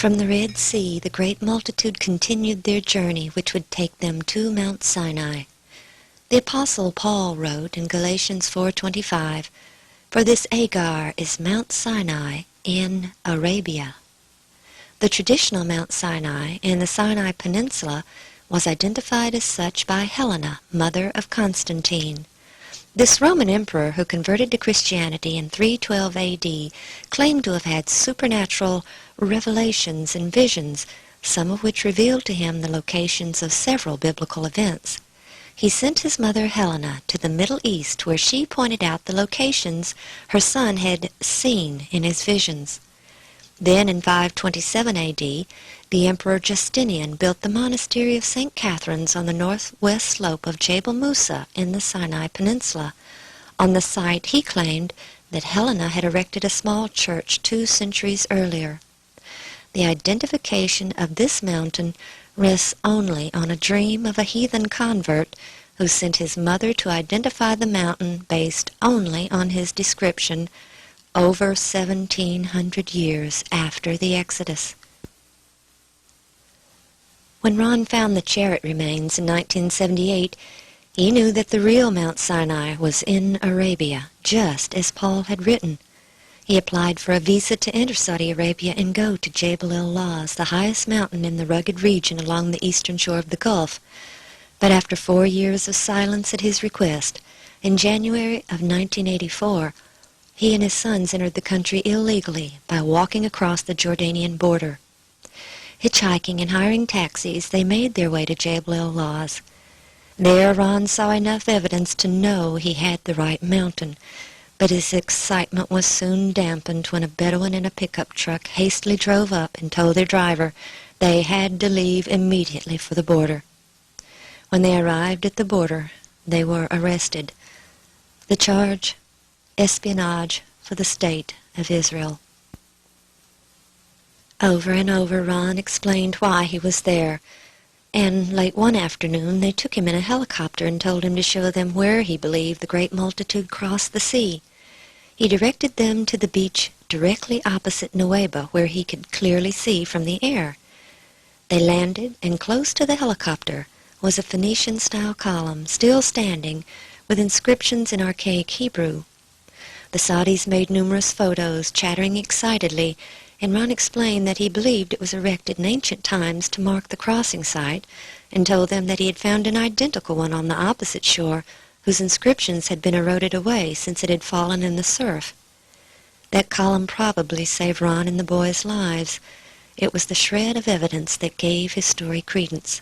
From the Red Sea, the great multitude continued their journey, which would take them to Mount Sinai. The Apostle Paul wrote in Galatians 4:25, "For this Agar is Mount Sinai in Arabia." The traditional Mount Sinai in the Sinai Peninsula was identified as such by Helena, mother of Constantine. This Roman emperor, who converted to Christianity in 312 AD, claimed to have had supernatural revelations and visions, some of which revealed to him the locations of several biblical events. He sent his mother Helena to the Middle East, where she pointed out the locations her son had seen in his visions. Then in 527 AD, the Emperor Justinian built the monastery of St. Catherine's on the northwest slope of Jebel Musa in the Sinai Peninsula. On the site, he claimed that Helena had erected a small church 2 centuries earlier. The identification of this mountain rests only on a dream of a heathen convert who sent his mother to identify the mountain based only on his description over 1,700 years after the Exodus. When Ron found the chariot remains in 1978, he knew that the real Mount Sinai was in Arabia, just as Paul had written. He applied for a visa to enter Saudi Arabia and go to Jebel el-Lawz, the highest mountain in the rugged region along the eastern shore of the Gulf. But after 4 years of silence at his request, in January of 1984, he and his sons entered the country illegally by walking across the Jordanian border. Hitchhiking and hiring taxis, they made their way to Jebel el-Lawz. There Ron saw enough evidence to know he had the right mountain, but his excitement was soon dampened when a Bedouin in a pickup truck hastily drove up and told their driver they had to leave immediately for the border. When they arrived at the border, they were arrested. The charge: espionage for the State of Israel. Over and over Ron explained why he was there, and late one afternoon they took him in a helicopter and told him to show them where he believed the great multitude crossed the sea. He directed them to the beach directly opposite Nuweiba, where he could clearly see from the air. They landed, and close to the helicopter was a Phoenician-style column, still standing, with inscriptions in archaic Hebrew. The Saudis made numerous photos, chattering excitedly, and Ron explained that he believed it was erected in ancient times to mark the crossing site, and told them that he had found an identical one on the opposite shore, whose inscriptions had been eroded away since it had fallen in the surf. That column probably saved Ron and the boys' lives. It was the shred of evidence that gave his story credence.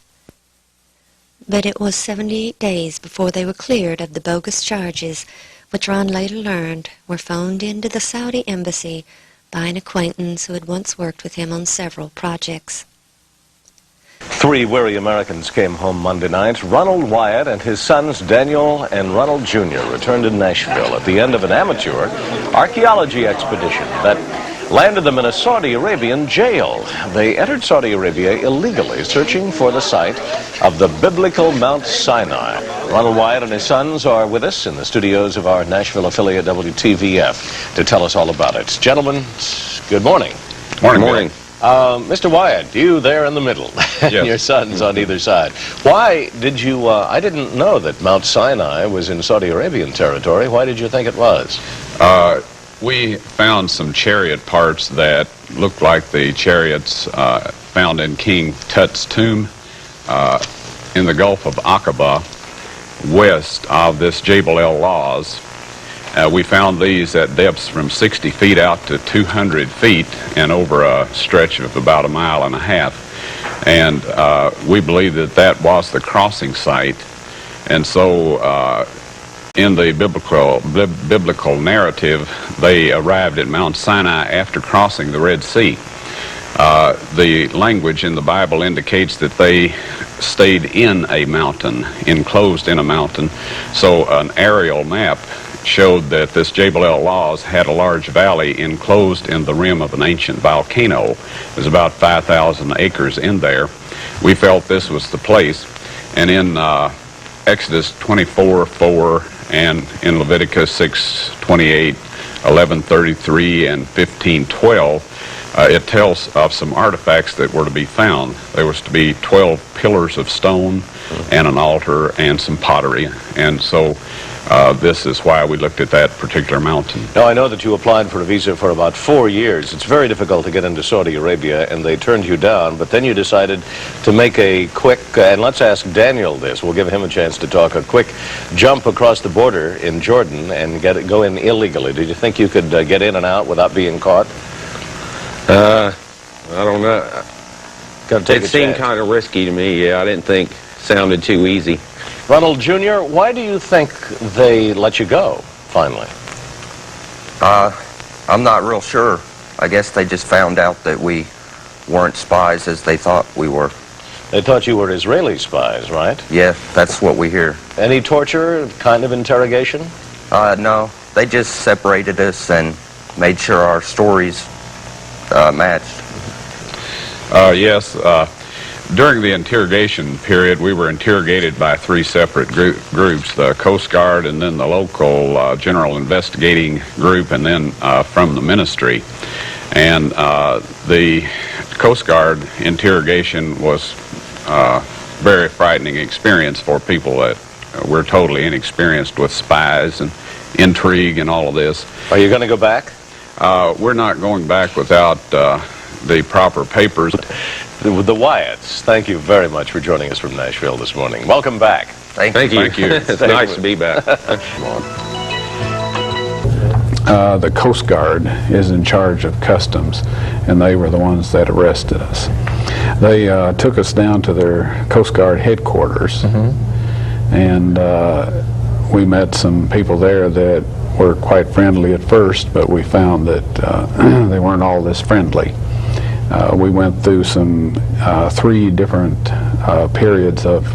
But it was 78 days before they were cleared of the bogus charges, which Ron later learned were phoned into the Saudi embassy by an acquaintance who had once worked with him on several projects. 3 weary Americans came home Monday night. Ronald Wyatt and his sons Daniel and Ronald Jr. returned to Nashville at the end of an amateur archaeology expedition that landed them in a Saudi Arabian jail. They entered Saudi Arabia illegally, searching for the site of the biblical Mount Sinai. Ronald Wyatt and his sons are with us in the studios of our Nashville affiliate WTVF to tell us all about it. Gentlemen, good morning. Morning. Morning. Mr. Wyatt, you there in the middle, and yes. Your sons on either side. Why did you, I didn't know that Mount Sinai was in Saudi Arabian territory. Why did you think it was? We found some chariot parts that looked like the chariots found in King Tut's tomb in the Gulf of Aqaba, west of this Jebel el-Lawz. We found these at depths from 60 feet out to 200 feet and over a stretch of about 1.5 miles. And we believe that that was the crossing site. And so in the biblical narrative, they arrived at Mount Sinai after crossing the Red Sea. The language in the Bible indicates that they stayed in a mountain, enclosed in a mountain. So an aerial map showed that this Jebel el-Lawz had a large valley enclosed in the rim of an ancient volcano. There's about 5,000 acres in there. We felt this was the place. And in Exodus 24:4 and in Leviticus 6:28, 11:33, and 15:12, it tells of some artifacts that were to be found. There was to be 12 pillars of stone and an altar and some pottery, and so this is why we looked at that particular mountain. Now, I know that you applied for a visa for about 4 years. It's very difficult to get into Saudi Arabia, and they turned you down, but then you decided to make a quick, and let's ask Daniel this, we'll give him a chance to talk, a quick jump across the border in Jordan and go in illegally. Did you think you could get in and out without being caught? I don't know. It It seemed kind of risky to me, yeah. I didn't think it sounded too easy. Ronald Jr., why do you think they let you go, finally? I'm not real sure. I guess they just found out that we weren't spies as they thought we were. They thought you were Israeli spies, right? Yeah, that's what we hear. Any torture, kind of interrogation? No, they just separated us and made sure our stories matched. Yes, during the interrogation period, we were interrogated by 3 separate groups, the Coast Guard and then the local general investigating group and then from the ministry. And the Coast Guard interrogation was a very frightening experience for people that were totally inexperienced with spies and intrigue and all of this. Are you going to go back? We're not going back without the proper papers. The Wyatts, thank you very much for joining us from Nashville this morning. Welcome back. Thank you. Thank you. It's nice to be back. The Coast Guard is in charge of customs, and they were the ones that arrested us. They took us down to their Coast Guard headquarters, and we met some people there that were quite friendly at first, but we found that they weren't all this friendly. We went through some 3 different periods of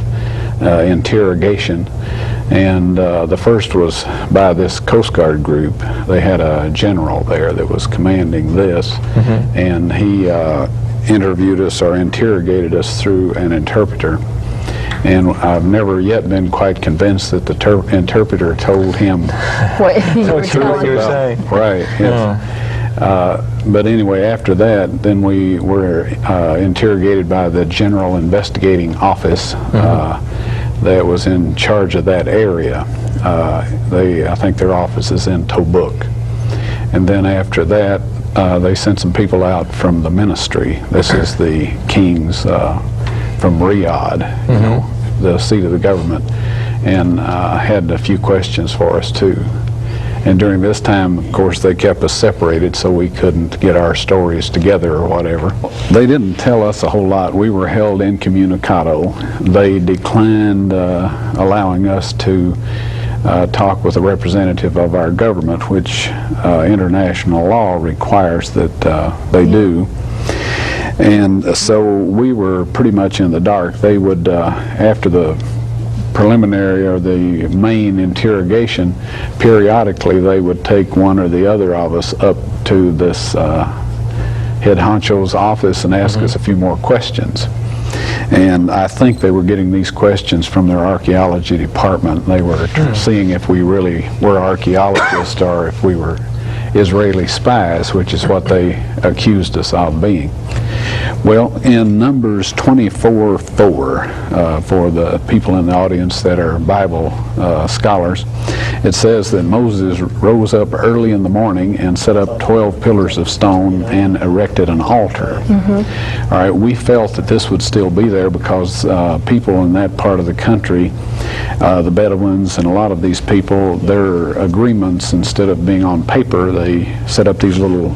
interrogation, and the first was by this Coast Guard group. They had a general there that was commanding this, and he interviewed us or interrogated us through an interpreter. And I've never yet been quite convinced that the interpreter told him what you were telling you were saying. Right. Yes. But anyway, after that, then we were interrogated by the General Investigating Office that was in charge of that area. I think their office is in Tobuk. And then after that, they sent some people out from the ministry. This is the kings from Riyadh, you know, the seat of the government, and had a few questions for us too. And during this time, of course, they kept us separated so we couldn't get our stories together or whatever. They didn't tell us a whole lot. We were held incommunicado. They declined allowing us to talk with a representative of our government, which international law requires that they do. And so we were pretty much in the dark. They would, after the preliminary or the main interrogation, periodically they would take one or the other of us up to this head honcho's office and ask us a few more questions. And I think they were getting these questions from their archaeology department. They were seeing if we really were archaeologists or if we were Israeli spies, which is what they accused us of being. Well, in Numbers 24:4, for the people in the audience that are Bible scholars, it says that Moses rose up early in the morning and set up 12 pillars of stone and erected an altar. All right, we felt that this would still be there because people in that part of the country, the Bedouins and a lot of these people, their agreements, instead of being on paper, they set up these little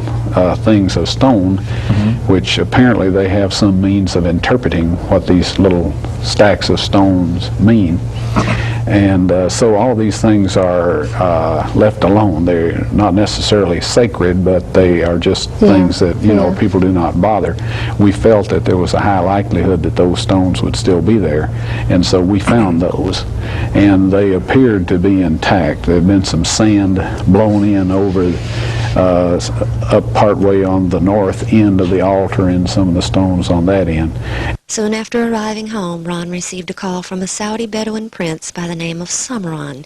things of stone, which apparently they have some means of interpreting what these little stacks of stones mean. And so all these things are left alone. They're not necessarily sacred, but they are just things that, you know, people do not bother. We felt that there was a high likelihood that those stones would still be there, and so we found those. And they appeared to be intact. There had been some sand blown in over up partway on the north end of the altar and some of the stones on that end. Soon after arriving home, Ron received a call from a Saudi Bedouin prince by the name of Samran.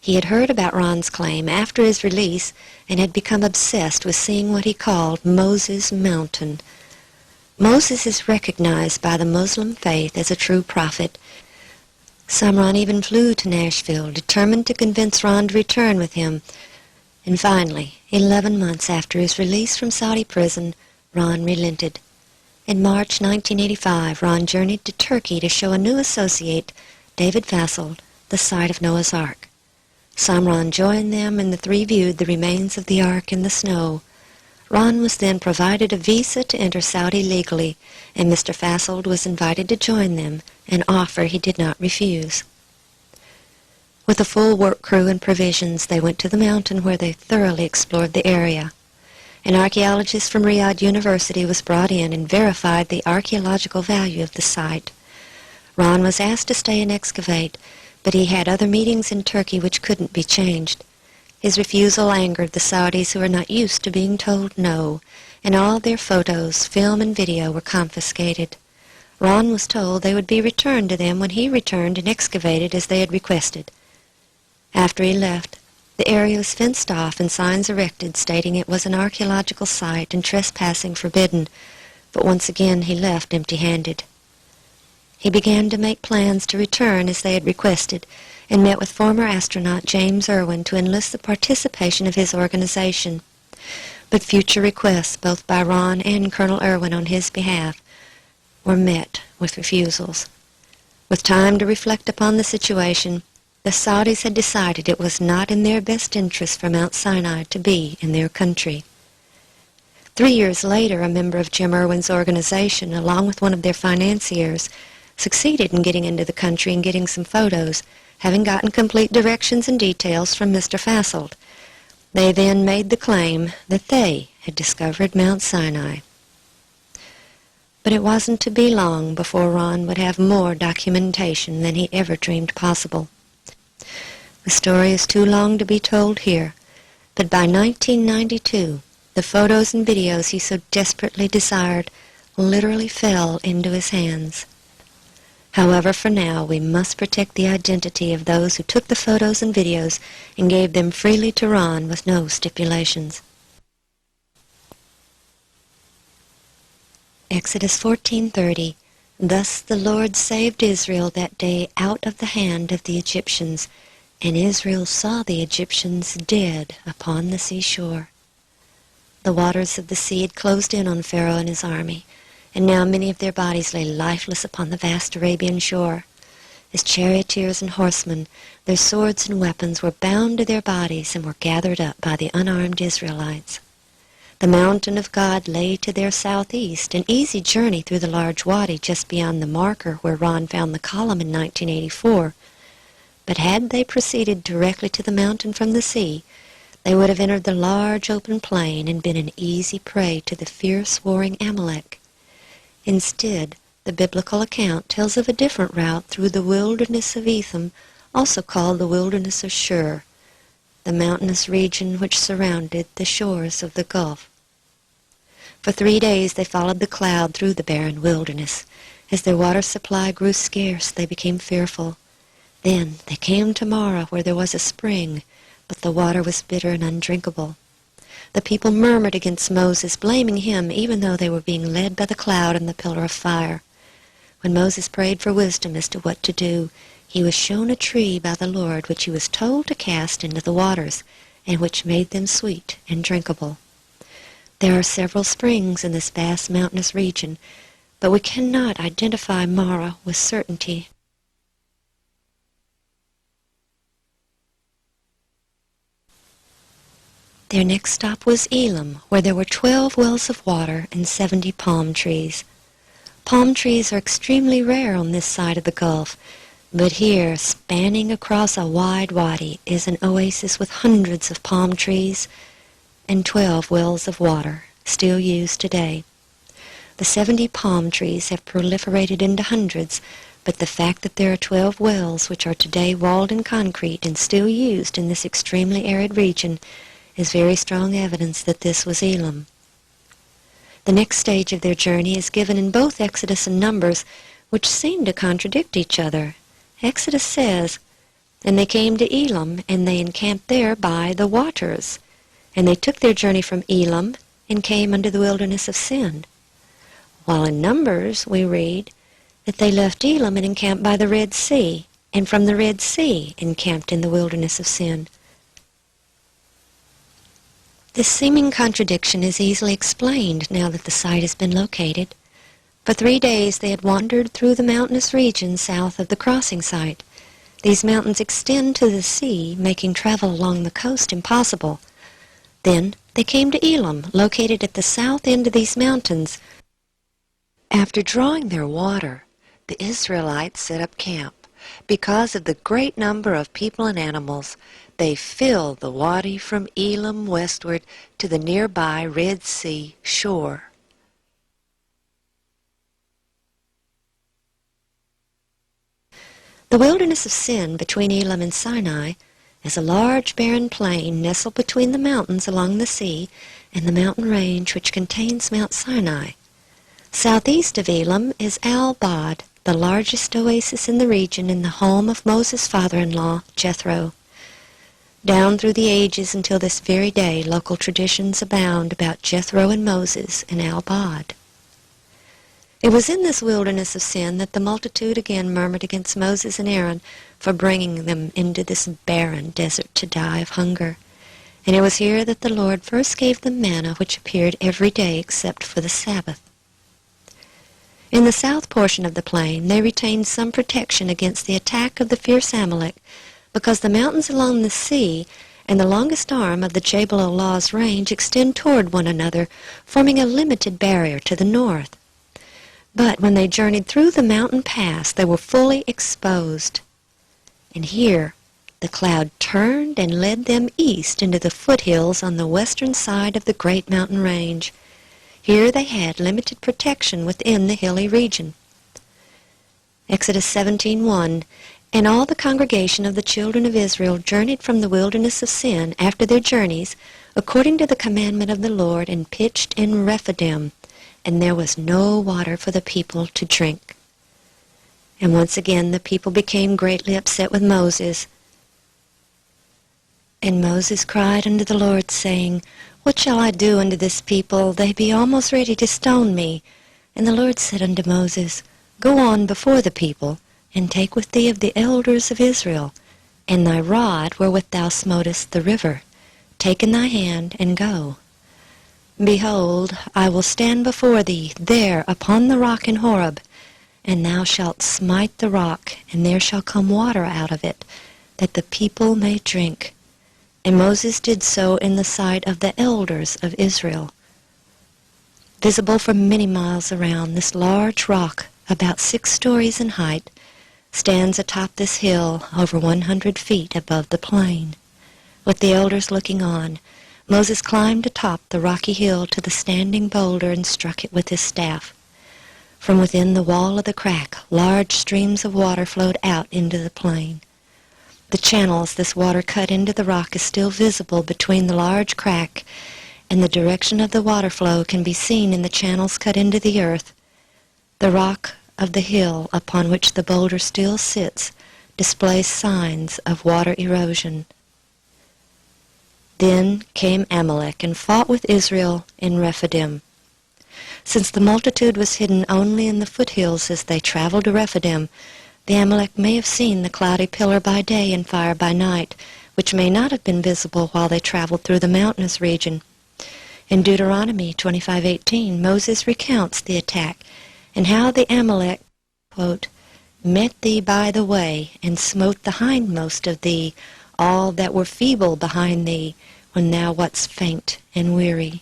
He had heard about Ron's claim after his release and had become obsessed with seeing what he called Moses Mountain. Moses is recognized by the Muslim faith as a true prophet. Samran even flew to Nashville, determined to convince Ron to return with him. And finally, 11 months after his release from Saudi prison, Ron relented. In March 1985, Ron journeyed to Turkey to show a new associate, David Fassold, the site of Noah's Ark. Samran joined them, and the three viewed the remains of the Ark in the snow. Ron was then provided a visa to enter Saudi legally, and Mr. Fassold was invited to join them, an offer he did not refuse. With a full work crew and provisions, they went to the mountain where they thoroughly explored the area. An archaeologist from Riyadh University was brought in and verified the archaeological value of the site. Ron was asked to stay and excavate, but he had other meetings in Turkey which couldn't be changed. His refusal angered the Saudis, who were not used to being told no, and all their photos, film, and video were confiscated. Ron was told they would be returned to them when he returned and excavated as they had requested. After he left, the area was fenced off and signs erected stating it was an archaeological site and trespassing forbidden, but once again he left empty-handed. He began to make plans to return as they had requested, and met with former astronaut James Irwin to enlist the participation of his organization. But future requests, both by Ron and Colonel Irwin on his behalf, were met with refusals. With time to reflect upon the situation, the Saudis had decided it was not in their best interest for Mount Sinai to be in their country. 3 years later, a member of Jim Irwin's organization, along with one of their financiers, succeeded in getting into the country and getting some photos, having gotten complete directions and details from Mr. Fassold. They then made the claim that they had discovered Mount Sinai. But it wasn't to be long before Ron would have more documentation than he ever dreamed possible. The story is too long to be told here, but by 1992, the photos and videos he so desperately desired literally fell into his hands. However, for now, we must protect the identity of those who took the photos and videos and gave them freely to Ron with no stipulations. Exodus 14:30. Thus the Lord saved Israel that day out of the hand of the Egyptians, and Israel saw the Egyptians dead upon the seashore. The waters of the sea had closed in on Pharaoh and his army, and now many of their bodies lay lifeless upon the vast Arabian shore. His charioteers and horsemen, their swords and weapons were bound to their bodies and were gathered up by the unarmed Israelites. The mountain of God lay to their southeast, an easy journey through the large wadi just beyond the marker where Ron found the column in 1984. But had they proceeded directly to the mountain from the sea, they would have entered the large open plain and been an easy prey to the fierce warring Amalek. Instead, the biblical account tells of a different route through the wilderness of Etham, also called the wilderness of Shur, the mountainous region which surrounded the shores of the Gulf. For 3 days they followed the cloud through the barren wilderness. As their water supply grew scarce, they became fearful. Then they came to Marah, where there was a spring, but the water was bitter and undrinkable. The people murmured against Moses, blaming him, even though they were being led by the cloud and the pillar of fire. When Moses prayed for wisdom as to what to do, he was shown a tree by the Lord, which he was told to cast into the waters, and which made them sweet and drinkable. There are several springs in this vast mountainous region, but we cannot identify Marah with certainty. Their next stop was Elim, where there were 12 wells of water and 70 palm trees. Palm trees are extremely rare on this side of the Gulf, but here, spanning across a wide wadi, is an oasis with hundreds of palm trees and 12 wells of water, still used today. The 70 palm trees have proliferated into hundreds, but the fact that there are 12 wells which are today walled in concrete and still used in this extremely arid region is very strong evidence that this was Elim. The next stage of their journey is given in both Exodus and Numbers, which seem to contradict each other. Exodus says, And they came to Elam, and they encamped there by the waters. And they took their journey from Elam, and came unto the wilderness of Sin. While in Numbers we read that they left Elam and encamped by the Red Sea, and from the Red Sea encamped in the wilderness of Sin. This seeming contradiction is easily explained now that the site has been located. For 3 days they had wandered through the mountainous region south of the crossing site. These mountains extend to the sea, making travel along the coast impossible. Then they came to Elam, located at the south end of these mountains. After drawing their water, the Israelites set up camp. Because of the great number of people and animals, they filled the wadi from Elam westward to the nearby Red Sea shore. The wilderness of Sin between Elam and Sinai is a large barren plain nestled between the mountains along the sea and the mountain range which contains Mount Sinai. Southeast of Elam is Al-Bad, the largest oasis in the region and the home of Moses' father-in-law, Jethro. Down through the ages until this very day, local traditions abound about Jethro and Moses in Al-Bad. It was in this wilderness of Sin that the multitude again murmured against Moses and Aaron for bringing them into this barren desert to die of hunger. And it was here that the Lord first gave them manna, which appeared every day except for the Sabbath. In the south portion of the plain, they retained some protection against the attack of the fierce Amalek, because the mountains along the sea and the longest arm of the Jabal Allah's range extend toward one another, forming a limited barrier to the north. But when they journeyed through the mountain pass, they were fully exposed. And here the cloud turned and led them east into the foothills on the western side of the great mountain range. Here they had limited protection within the hilly region. Exodus 17:1, And all the congregation of the children of Israel journeyed from the wilderness of Sin after their journeys, according to the commandment of the Lord, and pitched in Rephidim, and there was no water for the people to drink. And once again the people became greatly upset with Moses. And Moses cried unto the Lord, saying, What shall I do unto this people? They be almost ready to stone me. And the Lord said unto Moses, Go on before the people, and take with thee of the elders of Israel, and thy rod wherewith thou smotest the river. Take in thy hand, and go. Behold, I will stand before thee there upon the rock in Horeb, and thou shalt smite the rock, and there shall come water out of it, that the people may drink. And Moses did so in the sight of the elders of Israel. Visible for many miles around, this large rock, about 6 stories in height, stands atop this hill over 100 feet above the plain. With the elders looking on, Moses climbed atop the rocky hill to the standing boulder and struck it with his staff. From within the wall of the crack, large streams of water flowed out into the plain. The channels this water cut into the rock is still visible between the large crack, and the direction of the water flow can be seen in the channels cut into the earth. The rock of the hill upon which the boulder still sits displays signs of water erosion. Then came Amalek and fought with Israel in Rephidim. Since the multitude was hidden only in the foothills as they traveled to Rephidim, the Amalek may have seen the cloudy pillar by day and fire by night, which may not have been visible while they traveled through the mountainous region. In Deuteronomy 25:18, Moses recounts the attack and how the Amalek, quote, met thee by the way, and smote the hindmost of thee, all that were feeble behind thee, when thou wast faint and weary.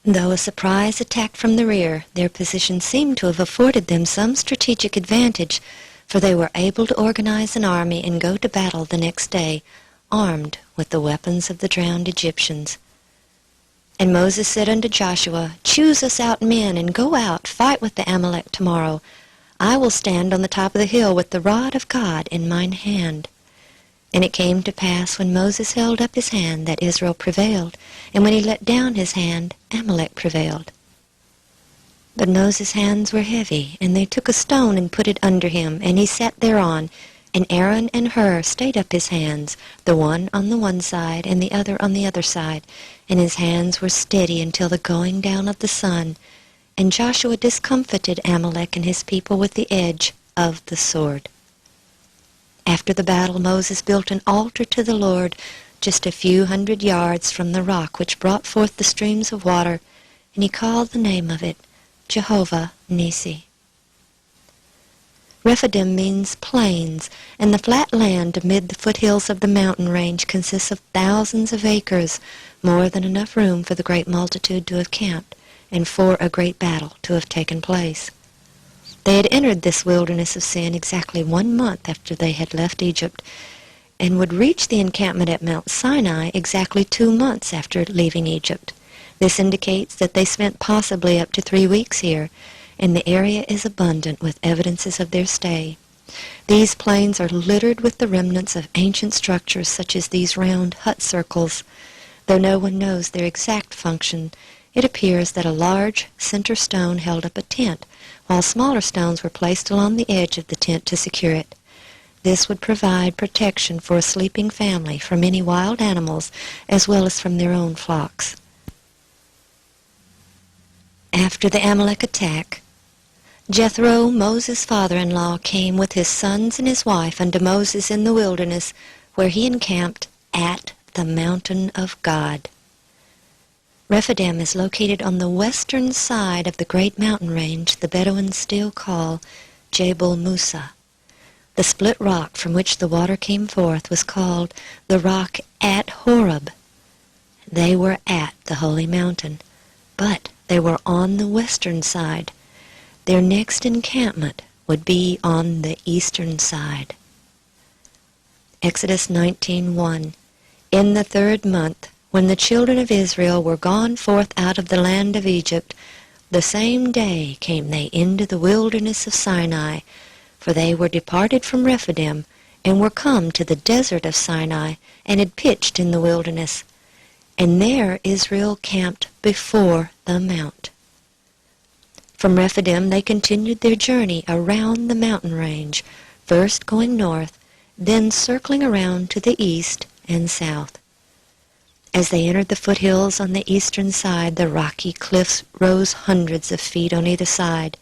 Though a surprise attack from the rear, their position seemed to have afforded them some strategic advantage, for they were able to organize an army and go to battle the next day, armed with the weapons of the drowned Egyptians. And Moses said unto Joshua, Choose us out men, and go out, fight with the Amalek tomorrow. I will stand on the top of the hill with the rod of God in mine hand. And it came to pass, when Moses held up his hand, that Israel prevailed, and when he let down his hand, Amalek prevailed. But Moses' hands were heavy, and they took a stone and put it under him, and he sat thereon, and Aaron and Hur stayed up his hands, the one on the one side and the other on the other side, and his hands were steady until the going down of the sun. And Joshua discomfited Amalek and his people with the edge of the sword. After the battle, Moses built an altar to the Lord just a few hundred yards from the rock which brought forth the streams of water, and he called the name of it Jehovah Nissi. Rephidim means plains, and the flat land amid the foothills of the mountain range consists of thousands of acres, more than enough room for the great multitude to have camped, and for a great battle to have taken place. They had entered this wilderness of sin exactly 1 month after they had left Egypt, and would reach the encampment at Mount Sinai exactly 2 months after leaving Egypt. This indicates that they spent possibly up to 3 weeks here, and the area is abundant with evidences of their stay. These plains are littered with the remnants of ancient structures such as these round hut circles. Though no one knows their exact function, it appears that a large center stone held up a tent, while smaller stones were placed along the edge of the tent to secure it. This would provide protection for a sleeping family from any wild animals as well as from their own flocks. After the Amalek attack, Jethro, Moses' father-in-law, came with his sons and his wife unto Moses in the wilderness, where he encamped at the mountain of God. Rephidim is located on the western side of the great mountain range the Bedouins still call Jebel Musa. The split rock from which the water came forth was called the rock at Horeb. They were at the holy mountain, but they were on the western side. Their next encampment would be on the eastern side. Exodus 19:1. In the 3rd month, when the children of Israel were gone forth out of the land of Egypt, the same day came they into the wilderness of Sinai, for they were departed from Rephidim, and were come to the desert of Sinai, and had pitched in the wilderness. And there Israel camped before the mount. From Rephidim they continued their journey around the mountain range, first going north, then circling around to the east and south. As they entered the foothills on the eastern side, the rocky cliffs rose hundreds of feet on either side.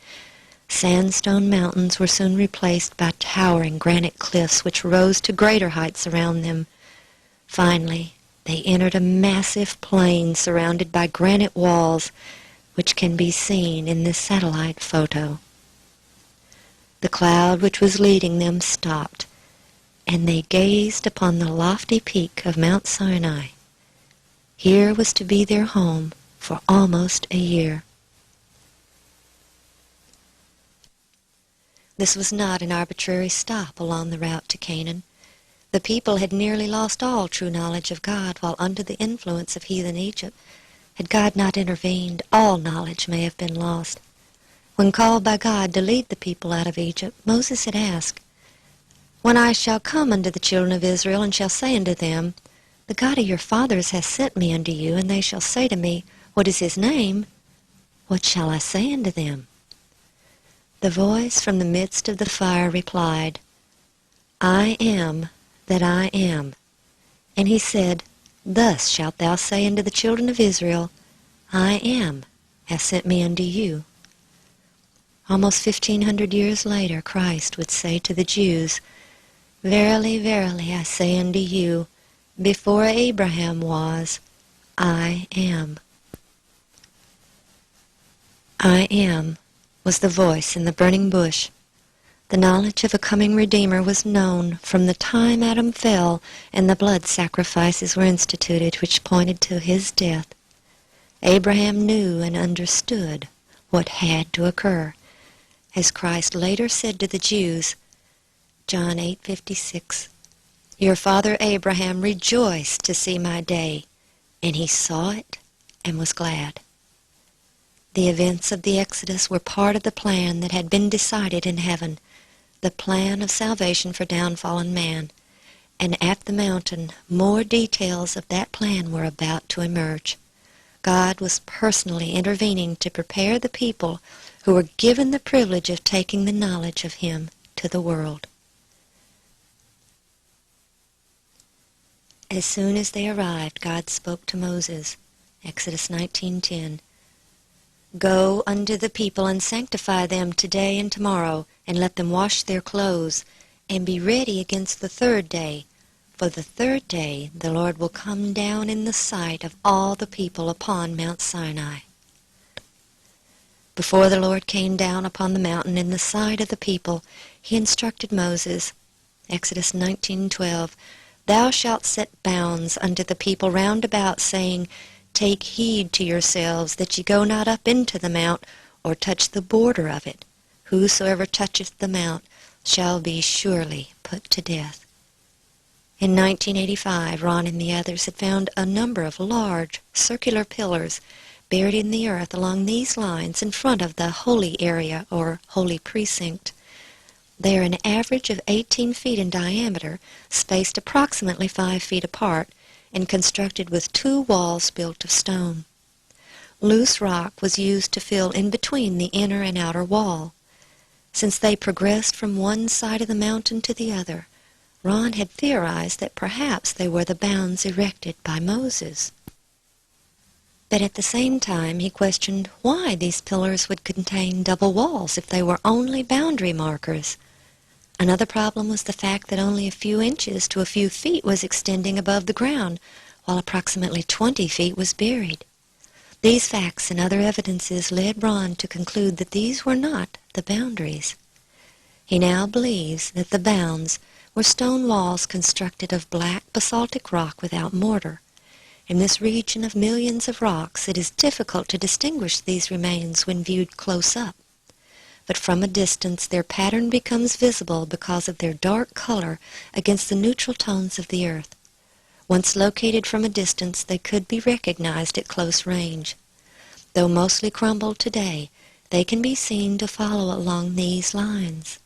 Sandstone mountains were soon replaced by towering granite cliffs which rose to greater heights around them. Finally, they entered a massive plain surrounded by granite walls, which can be seen in this satellite photo. The cloud which was leading them stopped, and they gazed upon the lofty peak of Mount Sinai. Here was to be their home for almost a year. This was not an arbitrary stop along the route to Canaan. The people had nearly lost all true knowledge of God while under the influence of heathen Egypt. Had God not intervened, all knowledge may have been lost. When called by God to lead the people out of Egypt, Moses had asked, "When I shall come unto the children of Israel, and shall say unto them, The God of your fathers hath sent me unto you, and they shall say to me, What is his name? What shall I say unto them?" The voice from the midst of the fire replied, "I am that I am." And he said, "Thus shalt thou say unto the children of Israel, I am hath sent me unto you." Almost 1,500 years later, Christ would say to the Jews, "Verily, verily, I say unto you, before Abraham was, I am." I am was the voice in the burning bush. The knowledge of a coming Redeemer was known from the time Adam fell and the blood sacrifices were instituted which pointed to his death. Abraham knew and understood what had to occur. As Christ later said to the Jews, John 8:56, "Your father Abraham rejoiced to see my day, and he saw it and was glad." The events of the Exodus were part of the plan that had been decided in heaven, the plan of salvation for downfallen man, and at the mountain more details of that plan were about to emerge. God was personally intervening to prepare the people who were given the privilege of taking the knowledge of Him to the world. As soon as they arrived, God spoke to Moses, Exodus 19:10. Go unto the people and sanctify them today and tomorrow, and let them wash their clothes, and be ready against the third day. For the third day the Lord will come down in the sight of all the people upon Mount Sinai. Before the Lord came down upon the mountain in the sight of the people, He instructed Moses, Exodus 19:12, Thou shalt set bounds unto the people round about, saying, Take heed to yourselves that ye go not up into the mount, or touch the border of it. Whosoever toucheth the mount shall be surely put to death. In 1985, Ron and the others had found a number of large, circular pillars buried in the earth along these lines in front of the holy area, or holy precinct. They are an average of 18 feet in diameter, spaced approximately 5 feet apart, and constructed with 2 walls built of stone. Loose rock was used to fill in between the inner and outer wall. Since they progressed from one side of the mountain to the other, Ron had theorized that perhaps they were the bounds erected by Moses. But at the same time, he questioned why these pillars would contain double walls if they were only boundary markers. Another problem was the fact that only a few inches to a few feet was extending above the ground, while approximately 20 feet was buried. These facts and other evidences led Ron to conclude that these were not the boundaries. He now believes that the bounds were stone walls constructed of black basaltic rock without mortar. In this region of millions of rocks, it is difficult to distinguish these remains when viewed close up. But from a distance their pattern becomes visible because of their dark color against the neutral tones of the earth. Once located from a distance, they could be recognized at close range. Though mostly crumbled today, they can be seen to follow along these lines.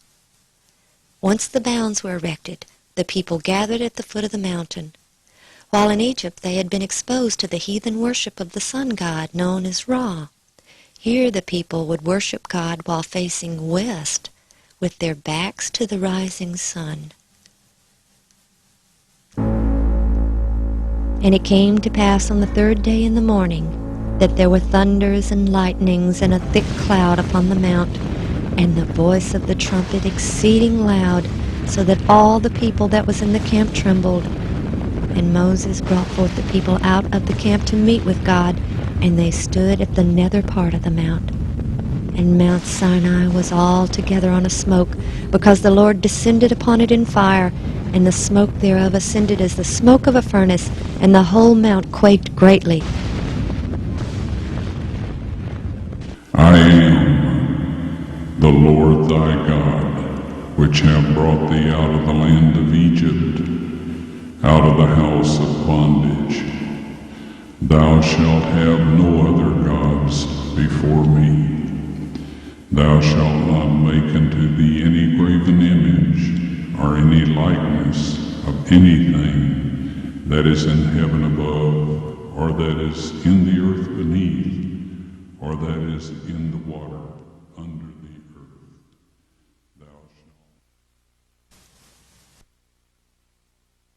Once the bounds were erected, the people gathered at the foot of the mountain. While in Egypt they had been exposed to the heathen worship of the sun god known as Ra. Here the people would worship God while facing west, with their backs to the rising sun. And it came to pass on the third day in the morning that there were thunders and lightnings and a thick cloud upon the mount, and the voice of the trumpet exceeding loud, so that all the people that was in the camp trembled. And Moses brought forth the people out of the camp to meet with God, and they stood at the nether part of the mount. And Mount Sinai was altogether on a smoke, because the Lord descended upon it in fire, and the smoke thereof ascended as the smoke of a furnace, and the whole mount quaked greatly. I am the Lord thy God, which have brought thee out of the land of Egypt, out of the house of bondage. Thou shalt have no other gods before me. Thou shalt not make unto thee any graven image, or any likeness of anything that is in heaven above, or that is in the earth beneath, or that is in the water under the earth. Thou shalt...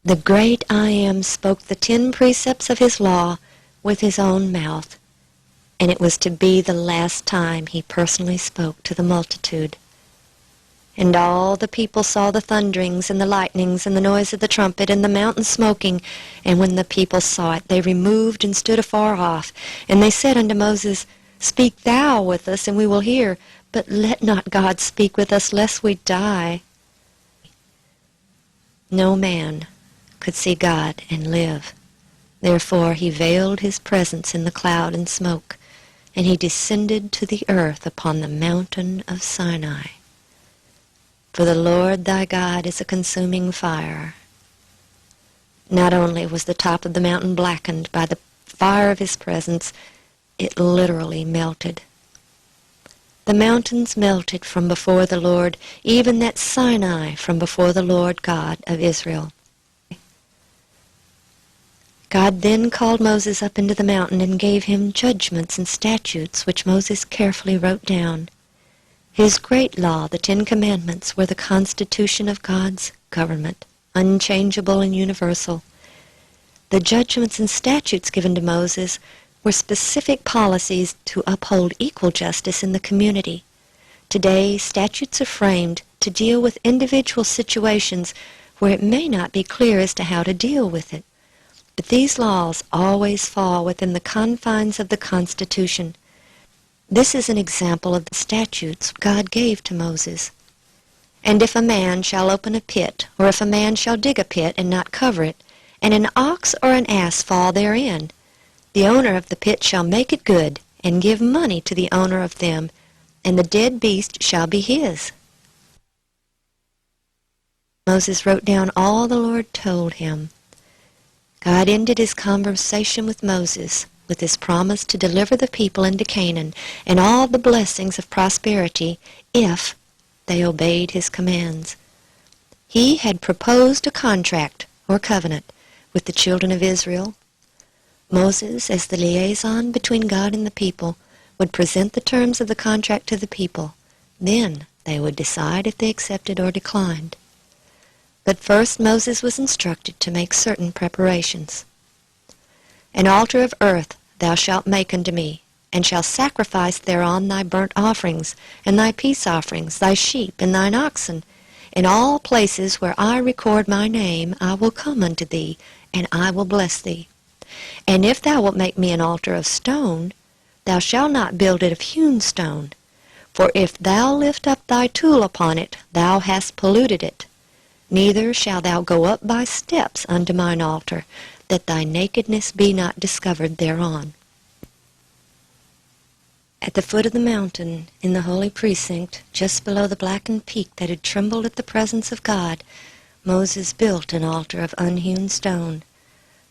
The great I Am spoke the 10 precepts of his law with his own mouth, and it was to be the last time he personally spoke to the multitude. And all the people saw the thunderings and the lightnings and the noise of the trumpet and the mountain smoking, and when the people saw it, they removed and stood afar off. And they said unto Moses, Speak thou with us, and we will hear, but let not God speak with us, lest we die. No man could see God and live. Therefore he veiled his presence in the cloud and smoke, and he descended to the earth upon the mountain of Sinai. For the Lord thy God is a consuming fire. Not only was the top of the mountain blackened by the fire of his presence, it literally melted. The mountains melted from before the Lord, even that Sinai from before the Lord God of Israel. God then called Moses up into the mountain and gave him judgments and statutes which Moses carefully wrote down. His great law, the 10 Commandments, were the constitution of God's government, unchangeable and universal. The judgments and statutes given to Moses were specific policies to uphold equal justice in the community. Today, statutes are framed to deal with individual situations where it may not be clear as to how to deal with it. But these laws always fall within the confines of the Constitution. This is an example of the statutes God gave to Moses. And if a man shall open a pit, or if a man shall dig a pit and not cover it, and an ox or an ass fall therein, the owner of the pit shall make it good, and give money to the owner of them, and the dead beast shall be his. Moses wrote down all the Lord told him. God ended his conversation with Moses with his promise to deliver the people into Canaan and all the blessings of prosperity if they obeyed his commands. He had proposed a contract or covenant with the children of Israel. Moses, as the liaison between God and the people, would present the terms of the contract to the people. Then they would decide if they accepted or declined. But first Moses was instructed to make certain preparations. An altar of earth thou shalt make unto me, and shalt sacrifice thereon thy burnt offerings, and thy peace offerings, thy sheep, and thine oxen. In all places where I record my name I will come unto thee, and I will bless thee. And if thou wilt make me an altar of stone, thou shalt not build it of hewn stone. For if thou lift up thy tool upon it, thou hast polluted it. Neither shalt thou go up by steps unto mine altar, that thy nakedness be not discovered thereon. At the foot of the mountain, in the holy precinct, just below the blackened peak that had trembled at the presence of God, Moses built an altar of unhewn stone,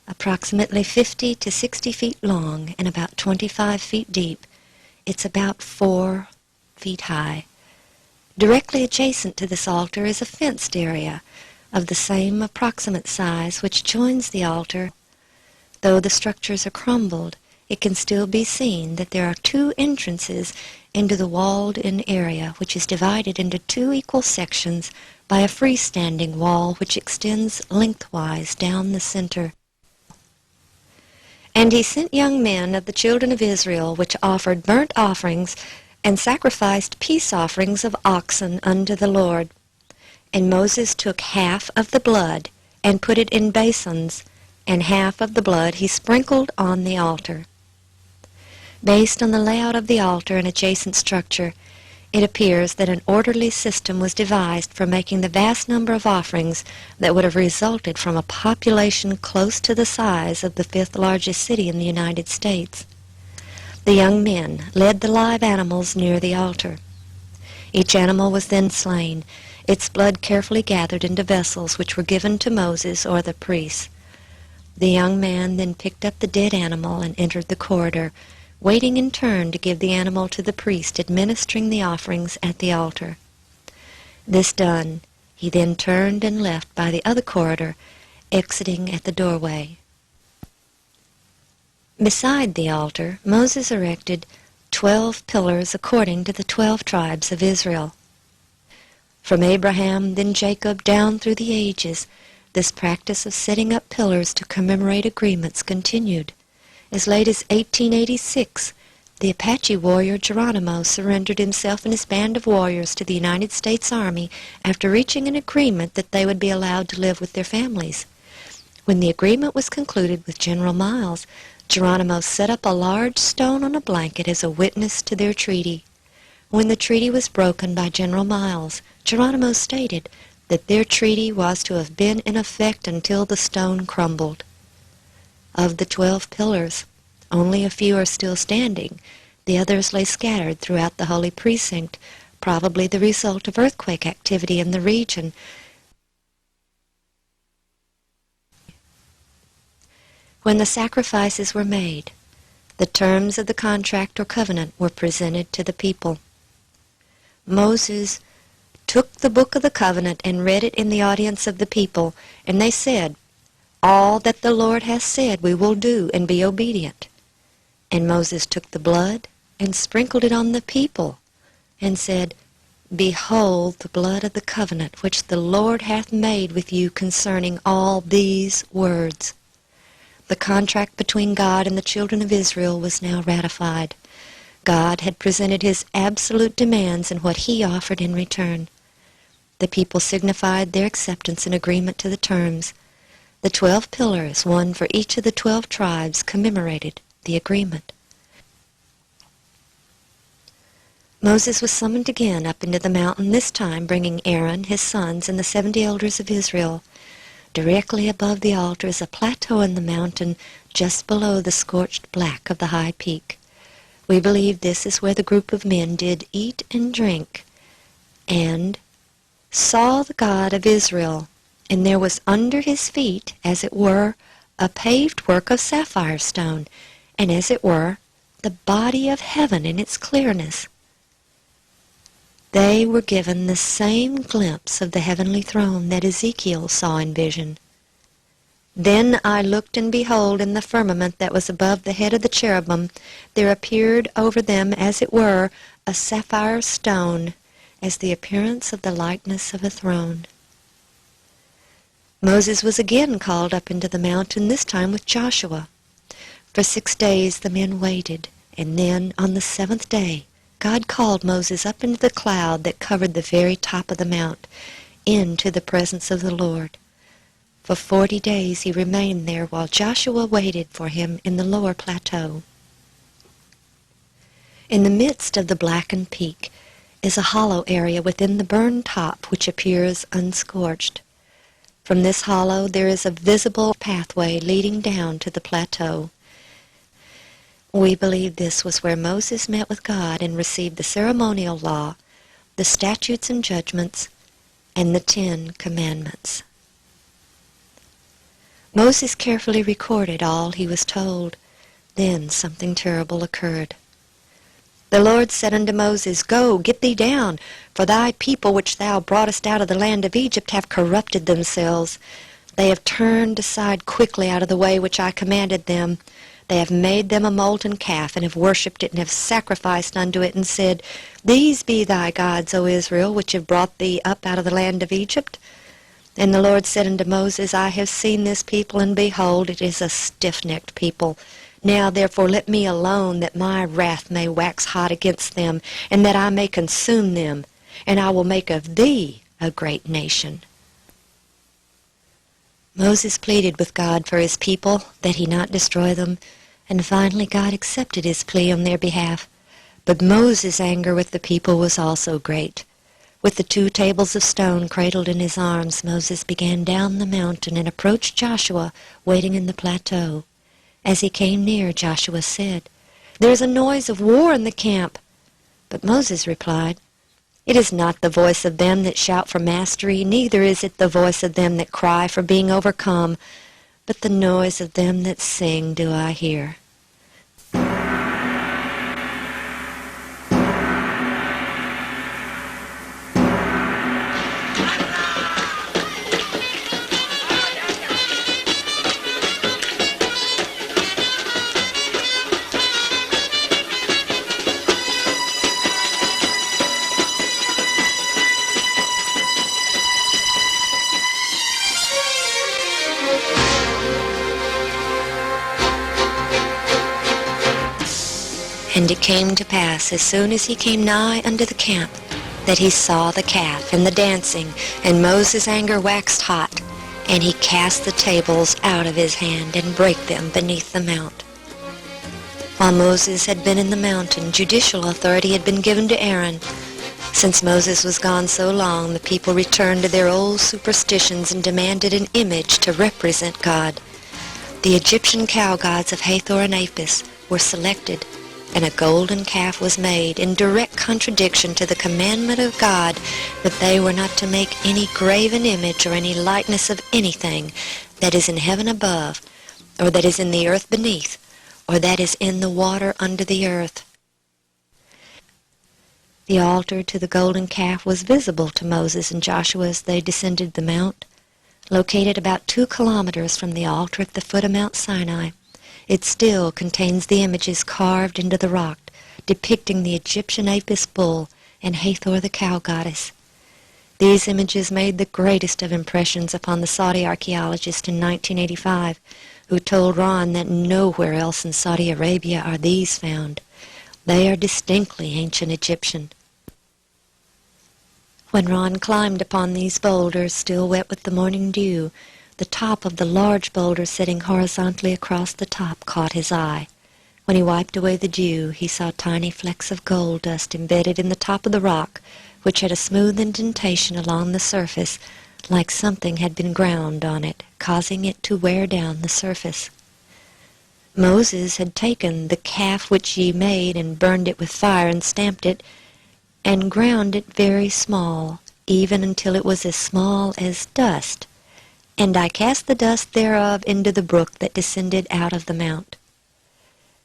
approximately 50 to 60 feet long and about 25 feet deep. It's about 4 feet high. Directly adjacent to this altar is a fenced area of the same approximate size which joins the altar. Though the structures are crumbled, it can still be seen that there are 2 entrances into the walled-in area, which is divided into 2 equal sections by a freestanding wall which extends lengthwise down the center. And he sent young men of the children of Israel, which offered burnt offerings and sacrificed peace offerings of oxen unto the Lord. And Moses took half of the blood and put it in basins, and half of the blood he sprinkled on the altar. Based on the layout of the altar and adjacent structure, it appears that an orderly system was devised for making the vast number of offerings that would have resulted from a population close to the size of the 5th largest city in the United States. The young men led the live animals near the altar. Each animal was then slain, its blood carefully gathered into vessels which were given to Moses or the priests. The young man then picked up the dead animal and entered the corridor, waiting in turn to give the animal to the priest administering the offerings at the altar. This done, he then turned and left by the other corridor, exiting at the doorway. Beside the altar, Moses erected 12 pillars according to the 12 tribes of Israel. From Abraham, then Jacob, down through the ages, this practice of setting up pillars to commemorate agreements continued. As late as 1886, the Apache warrior Geronimo surrendered himself and his band of warriors to the United States Army after reaching an agreement that they would be allowed to live with their families. When the agreement was concluded with General Miles, Geronimo set up a large stone on a blanket as a witness to their treaty. When the treaty was broken by General Miles, Geronimo stated that their treaty was to have been in effect until the stone crumbled. Of the 12 pillars, only a few are still standing. The others lay scattered throughout the holy precinct, probably the result of earthquake activity in the region. When the sacrifices were made, the terms of the contract or covenant were presented to the people. Moses took the book of the covenant and read it in the audience of the people, and they said, All that the Lord hath said we will do, and be obedient. And Moses took the blood and sprinkled it on the people, and said, Behold the blood of the covenant which the Lord hath made with you concerning all these words. The contract between God and the children of Israel was now ratified. God had presented his absolute demands and what he offered in return. The people signified their acceptance and agreement to the terms. The 12 pillars, one for each of the 12 tribes, commemorated the agreement. Moses was summoned again up into the mountain, this time bringing Aaron, his sons, and the 70 elders of Israel. Directly above the altar is a plateau in the mountain just below the scorched black of the high peak. We believe this is where the group of men did eat and drink, and saw the God of Israel, and there was under his feet, as it were, a paved work of sapphire stone, and as it were, the body of heaven in its clearness. They were given the same glimpse of the heavenly throne that Ezekiel saw in vision. Then I looked, and behold, in the firmament that was above the head of the cherubim, there appeared over them, as it were, a sapphire stone, as the appearance of the likeness of a throne. Moses was again called up into the mountain, this time with Joshua. For 6 days the men waited, and then on the 7th day God called Moses up into the cloud that covered the very top of the mount, into the presence of the Lord. For 40 days he remained there while Joshua waited for him in the lower plateau. In the midst of the blackened peak is a hollow area within the burned top which appears unscorched. From this hollow there is a visible pathway leading down to the plateau. We believe this was where Moses met with God and received the ceremonial law, the statutes and judgments, and the 10 Commandments. Moses carefully recorded all he was told. Then something terrible occurred. The Lord said unto Moses, Go, get thee down, for thy people which thou broughtest out of the land of Egypt have corrupted themselves. They have turned aside quickly out of the way which I commanded them. They have made them a molten calf, and have worshipped it, and have sacrificed unto it, and said, These be thy gods, O Israel, which have brought thee up out of the land of Egypt. And the Lord said unto Moses, I have seen this people, and behold, it is a stiff-necked people. Now therefore let me alone, that my wrath may wax hot against them, and that I may consume them, and I will make of thee a great nation. Moses pleaded with God for his people, that he not destroy them, and finally God accepted his plea on their behalf. But Moses' anger with the people was also great. With the 2 tables of stone cradled in his arms, Moses began down the mountain and approached Joshua, waiting in the plateau. As he came near, Joshua said, There is a noise of war in the camp. But Moses replied, It is not the voice of them that shout for mastery, neither is it the voice of them that cry for being overcome, but the noise of them that sing do I hear. And it came to pass, as soon as he came nigh unto the camp, that he saw the calf and the dancing, and Moses' anger waxed hot, and he cast the tables out of his hand, and brake them beneath the mount. While Moses had been in the mountain, judicial authority had been given to Aaron. Since Moses was gone so long, the people returned to their old superstitions and demanded an image to represent God. The Egyptian cow gods of Hathor and Apis were selected, and a golden calf was made in direct contradiction to the commandment of God that they were not to make any graven image or any likeness of anything that is in heaven above, or that is in the earth beneath, or that is in the water under the earth. The altar to the golden calf was visible to Moses and Joshua as they descended the mount. Located about 2 kilometers from the altar at the foot of Mount Sinai, it still contains the images carved into the rock depicting the Egyptian Apis bull and Hathor the cow goddess. These images made the greatest of impressions upon the Saudi archaeologist in 1985, who told Ron that nowhere else in Saudi Arabia are these found. They are distinctly ancient Egyptian. When Ron climbed upon these boulders, still wet with the morning dew, the top of the large boulder sitting horizontally across the top caught his eye. When he wiped away the dew, he saw tiny flecks of gold dust embedded in the top of the rock, which had a smooth indentation along the surface, like something had been ground on it, causing it to wear down the surface. Moses had taken the calf which ye made and burned it with fire and stamped it, and ground it very small, even until it was as small as dust. And I cast the dust thereof into the brook that descended out of the mount.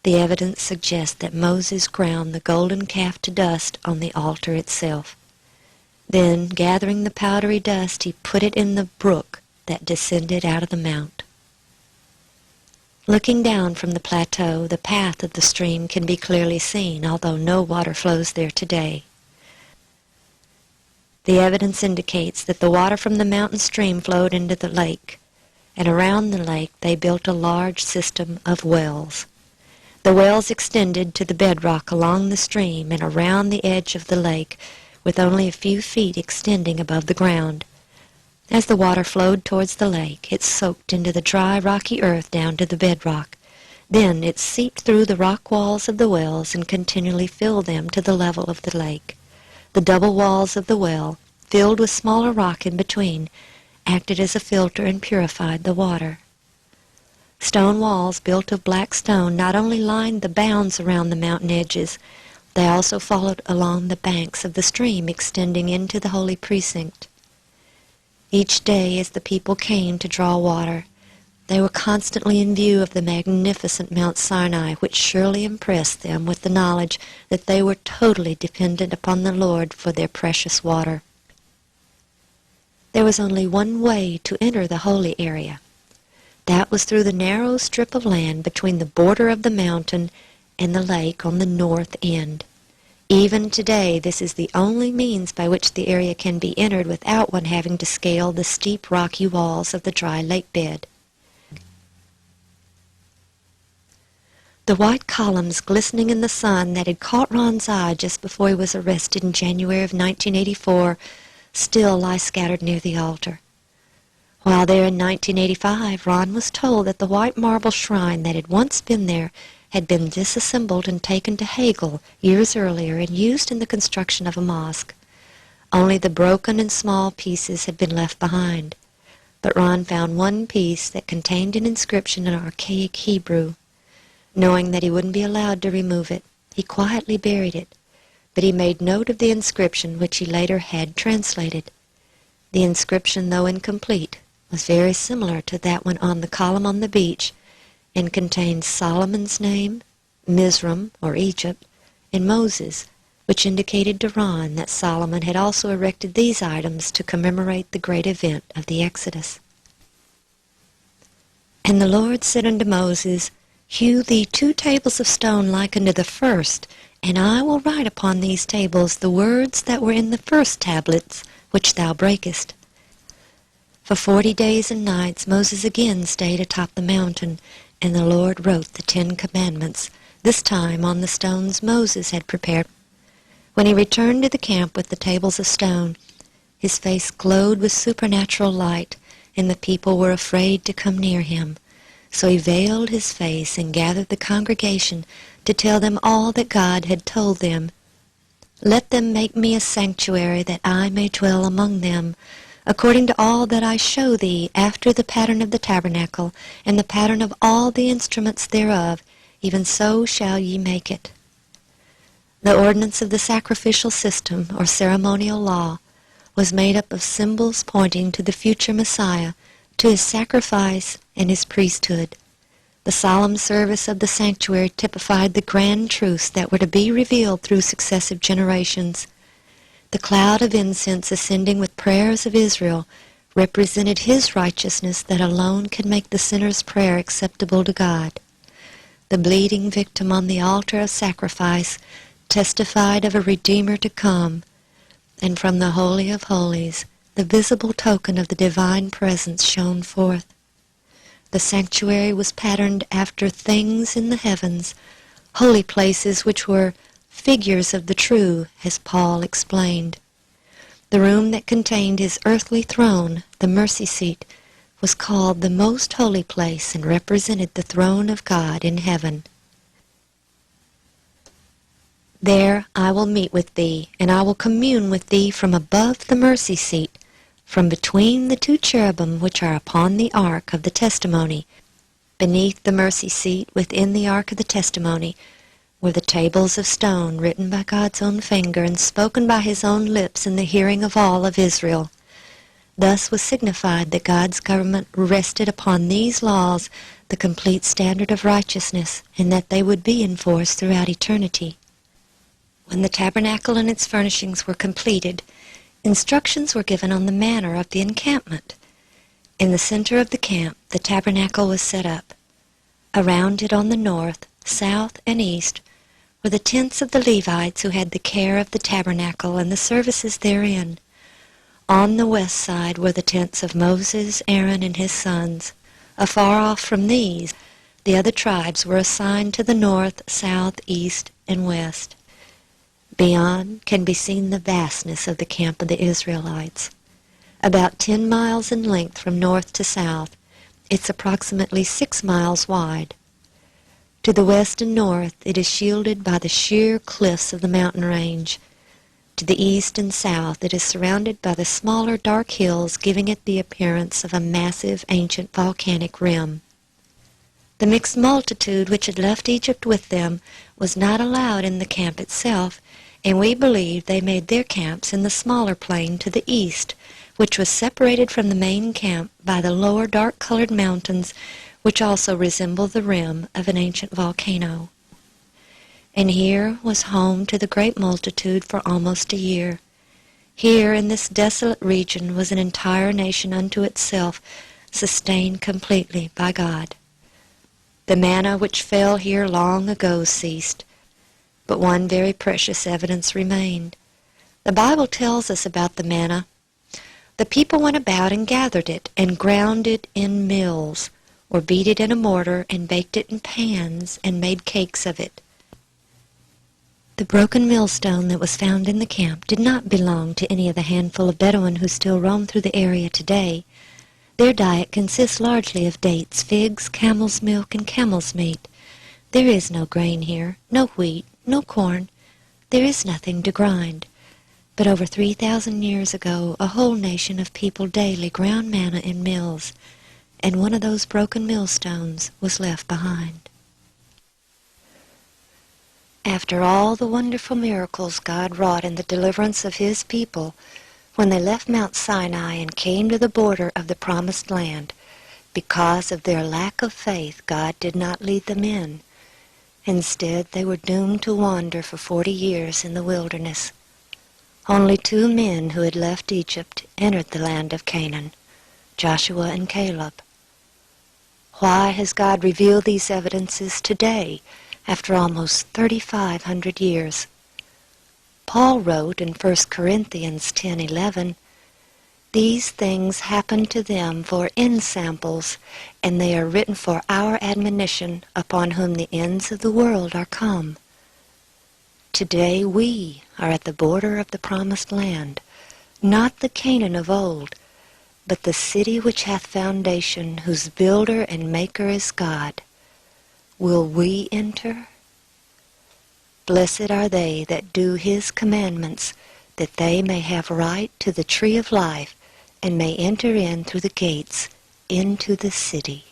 The evidence suggests that Moses ground the golden calf to dust on the altar itself. Then, gathering the powdery dust, he put it in the brook that descended out of the mount. Looking down from the plateau, the path of the stream can be clearly seen, although no water flows there today. The evidence indicates that the water from the mountain stream flowed into the lake, and around the lake they built a large system of wells. The wells extended to the bedrock along the stream and around the edge of the lake, with only a few feet extending above the ground. As the water flowed towards the lake, it soaked into the dry, rocky earth down to the bedrock. Then it seeped through the rock walls of the wells and continually filled them to the level of the lake. The double walls of the well, filled with smaller rock in between, acted as a filter and purified the water. Stone walls built of black stone not only lined the bounds around the mountain edges, they also followed along the banks of the stream extending into the holy precinct. Each day as the people came to draw water, they were constantly in view of the magnificent Mount Sinai, which surely impressed them with the knowledge that they were totally dependent upon the Lord for their precious water. There was only one way to enter the holy area. That was through the narrow strip of land between the border of the mountain and the lake on the north end. Even today, this is the only means by which the area can be entered without one having to scale the steep rocky walls of the dry lake bed. The white columns glistening in the sun that had caught Ron's eye just before he was arrested in January of 1984 still lie scattered near the altar. While there in 1985, Ron was told that the white marble shrine that had once been there had been disassembled and taken to Hegel years earlier and used in the construction of a mosque. Only the broken and small pieces had been left behind. But Ron found one piece that contained an inscription in archaic Hebrew. Knowing that he wouldn't be allowed to remove it, he quietly buried it, but he made note of the inscription which he later had translated. The inscription, though incomplete, was very similar to that one on the column on the beach, and contained Solomon's name, Mizraim, or Egypt, and Moses, which indicated to Ron that Solomon had also erected these items to commemorate the great event of the Exodus. And the Lord said unto Moses, Hew thee 2 tables of stone like unto the first, and I will write upon these tables the words that were in the first tablets, which thou breakest. For 40 days and nights Moses again stayed atop the mountain, and the Lord wrote the 10 Commandments, this time on the stones Moses had prepared. When he returned to the camp with the tables of stone, his face glowed with supernatural light, and the people were afraid to come near him. So he veiled his face and gathered the congregation to tell them all that God had told them. Let them make me a sanctuary that I may dwell among them, according to all that I show thee, after the pattern of the tabernacle, and the pattern of all the instruments thereof, even so shall ye make it. The ordinance of the sacrificial system, or ceremonial law, was made up of symbols pointing to the future Messiah, to his sacrifice and his priesthood. The solemn service of the sanctuary typified the grand truths that were to be revealed through successive generations. The cloud of incense ascending with prayers of Israel represented his righteousness that alone can make the sinner's prayer acceptable to God. The bleeding victim on the altar of sacrifice testified of a Redeemer to come, and from the Holy of Holies, the visible token of the divine presence shone forth. The sanctuary was patterned after things in the heavens, holy places which were figures of the true, as Paul explained. The room that contained his earthly throne, the mercy seat, was called the most holy place and represented the throne of God in heaven. There I will meet with thee, and I will commune with thee from above the mercy seat, from between the two cherubim which are upon the ark of the testimony. Beneath the mercy seat, within the ark of the testimony, were the tables of stone written by God's own finger and spoken by his own lips in the hearing of all of Israel. Thus was signified that God's government rested upon these laws, the complete standard of righteousness, and that they would be enforced throughout eternity. When the tabernacle and its furnishings were completed, instructions were given on the manner of the encampment. In the center of the camp, the tabernacle was set up. Around it on the north, south, and east were the tents of the Levites who had the care of the tabernacle and the services therein. On the west side were the tents of Moses, Aaron, and his sons. Afar off from these, the other tribes were assigned to the north, south, east, and west. Beyond can be seen the vastness of the camp of the Israelites. About 10 miles in length from north to south, it's approximately 6 miles wide. To the west and north, it is shielded by the sheer cliffs of the mountain range. To the east and south, it is surrounded by the smaller dark hills, giving it the appearance of a massive ancient volcanic rim. The mixed multitude which had left Egypt with them was not allowed in the camp itself, and we believe they made their camps in the smaller plain to the east, which was separated from the main camp by the lower dark-colored mountains, which also resemble the rim of an ancient volcano. And here was home to the great multitude for almost a year. Here in this desolate region was an entire nation unto itself, sustained completely by God. The manna which fell here long ago ceased, but one very precious evidence remained. The Bible tells us about the manna. The people went about and gathered it, and ground it in mills, or beat it in a mortar, and baked it in pans, and made cakes of it. The broken millstone that was found in the camp did not belong to any of the handful of Bedouin who still roam through the area today. Their diet consists largely of dates, figs, camel's milk, and camel's meat. There is no grain here, no wheat, no corn. There is nothing to grind. But over 3,000 years ago, a whole nation of people daily ground manna in mills, and one of those broken millstones was left behind. After all the wonderful miracles God wrought in the deliverance of his people, when they left Mount Sinai and came to the border of the Promised Land, because of their lack of faith, God did not lead them in. Instead, they were doomed to wander for 40 years in the wilderness. Only 2 men who had left Egypt entered the land of Canaan, Joshua and Caleb. Why has God revealed these evidences today, after almost 3,500 years? Paul wrote in 1 Corinthians 10:11, "These things happened to them for ensamples, and they are written for our admonition, upon whom the ends of the world are come." Today we are at the border of the Promised Land, not the Canaan of old, but the city which hath foundation, whose builder and maker is God. Will we enter? Blessed are they that do his commandments, that they may have right to the tree of life, and may enter in through the gates into the city.